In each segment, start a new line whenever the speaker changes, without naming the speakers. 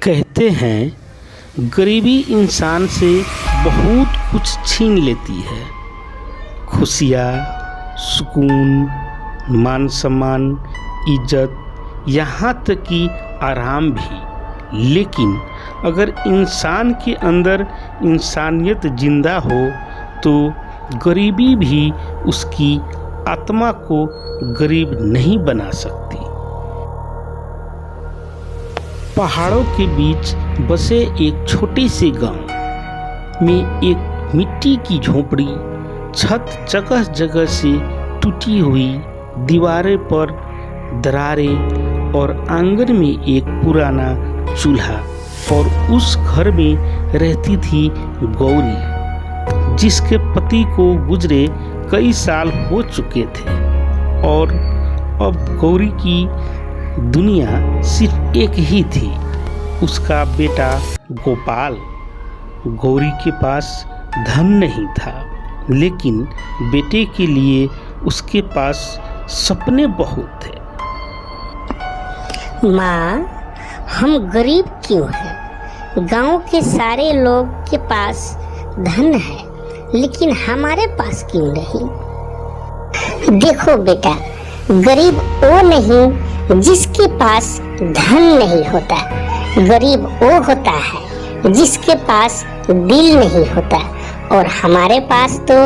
कहते हैं गरीबी इंसान से बहुत कुछ छीन लेती है। खुशियाँ, सुकून, मान सम्मान, इज्जत, यहाँ तक कि आराम भी। लेकिन अगर इंसान के अंदर इंसानियत जिंदा हो तो गरीबी भी उसकी आत्मा को गरीब नहीं बना सकती। पहाड़ों के बीच बसे एक छोटे से गांव में एक मिट्टी की झोपड़ी, छत जगह जगह से टूटी हुई, दीवारें पर दरारें और आंगन में एक पुराना चूल्हा। और उस घर में रहती थी गौरी, जिसके पति को गुजरे कई साल हो चुके थे और अब गौरी की दुनिया सिर्फ एक ही थी, उसका बेटा गोपाल। गौरी के पास धन नहीं था, लेकिन बेटे के लिए उसके पास सपने बहुत थे।
माँ, हम गरीब क्यों हैं? गांव के सारे लोग के पास धन है, लेकिन हमारे पास क्यों नहीं? देखो बेटा, गरीब वो नहीं जिसके पास धन नहीं होता, गरीब वो होता है जिसके पास दिल नहीं होता। और हमारे पास तो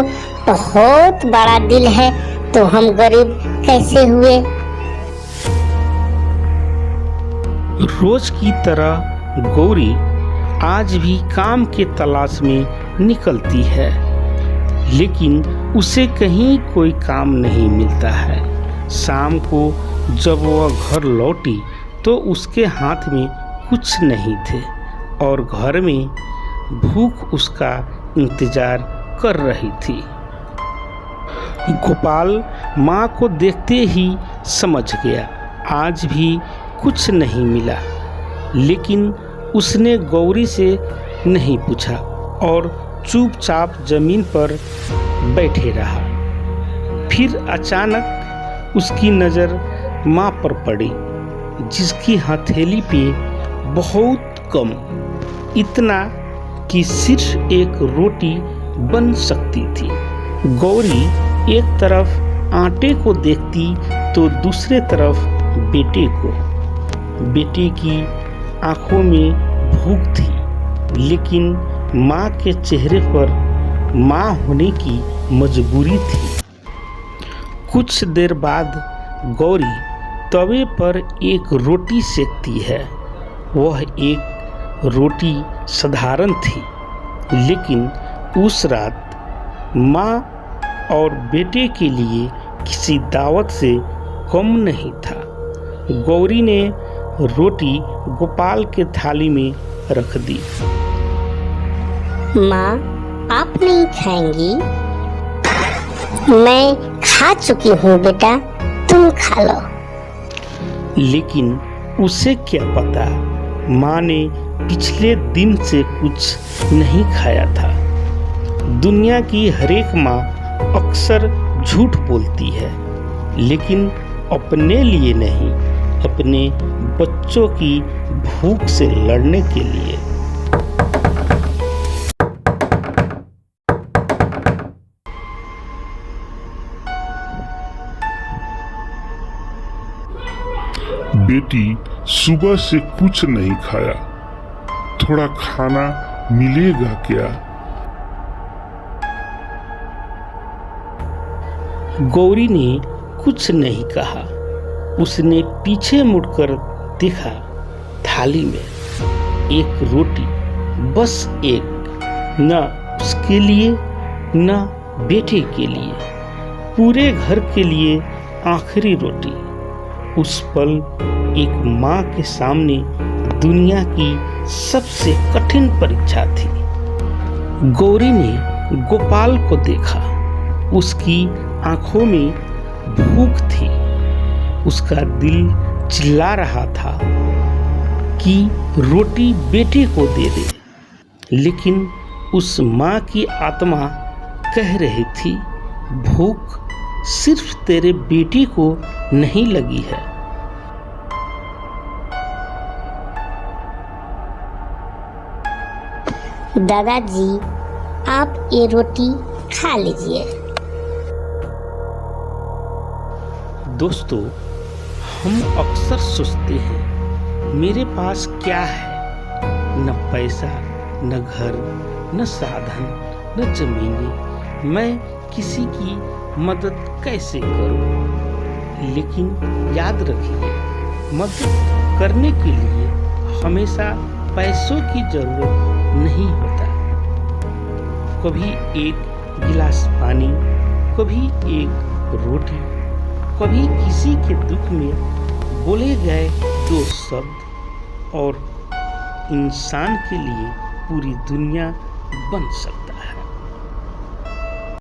बहुत बड़ा दिल है, तो हम गरीब कैसे हुए?
रोज की तरह गौरी आज भी काम के तलाश में निकलती है, लेकिन उसे कहीं कोई काम नहीं मिलता है। शाम को जब वह घर लौटी तो उसके हाथ में कुछ नहीं थे और घर में भूख उसका इंतजार कर रही थी। गोपाल माँ को देखते ही समझ गया आज भी कुछ नहीं मिला, लेकिन उसने गौरी से नहीं पूछा और चुपचाप जमीन पर बैठे रहा। फिर अचानक उसकी नज़र माँ पर पड़ी, जिसकी हथेली पे बहुत कम, इतना कि सिर्फ एक रोटी बन सकती थी। गौरी एक तरफ आटे को देखती तो दूसरे तरफ बेटे को। बेटे की आंखों में भूख थी, लेकिन माँ के चेहरे पर माँ होने की मजबूरी थी। कुछ देर बाद गौरी तवे पर एक रोटी सेकती है। वह एक रोटी साधारण थी, लेकिन उस रात माँ और बेटे के लिए किसी दावत से कम नहीं था। गौरी ने रोटी गोपाल के थाली में रख दी।
माँ, आप नहीं खाएंगी? मैं खा चुकी हूँ बेटा, तुम खा लो।
लेकिन उसे क्या पता, माँ ने पिछले दिन से कुछ नहीं खाया था। दुनिया की हरेक माँ अक्सर झूठ बोलती है, लेकिन अपने लिए नहीं, अपने बच्चों की भूख से लड़ने के लिए।
बेटी, सुबह से कुछ नहीं खाया, थोड़ा खाना मिलेगा क्या?
गौरी ने कुछ नहीं कहा। उसने पीछे मुड़कर देखा, थाली में एक रोटी, बस एक, न उसके लिए न बेटे के लिए, पूरे घर के लिए आखिरी रोटी। उस पल एक माँ के सामने दुनिया की सबसे कठिन परीक्षा थी। गौरी ने गोपाल को देखा, उसकी आंखों में भूख थी। उसका दिल चिल्ला रहा था कि रोटी बेटे को दे दे, लेकिन उस माँ की आत्मा कह रही थी, भूख सिर्फ तेरे बेटे को नहीं लगी है।
दादाजी, आप ये रोटी खा लीजिए।
दोस्तों, हम अक्सर सोचते हैं मेरे पास क्या है, न पैसा, न घर, न साधन, न जमीनें, मैं किसी की मदद कैसे करूं? लेकिन याद रखिए, मदद करने के लिए हमेशा पैसों की जरूरत नहीं होता। कभी एक गिलास पानी, कभी एक रोटी, कभी किसी के दुख में बोले गए 2 शब्द और इंसान के लिए पूरी दुनिया बन सकता है।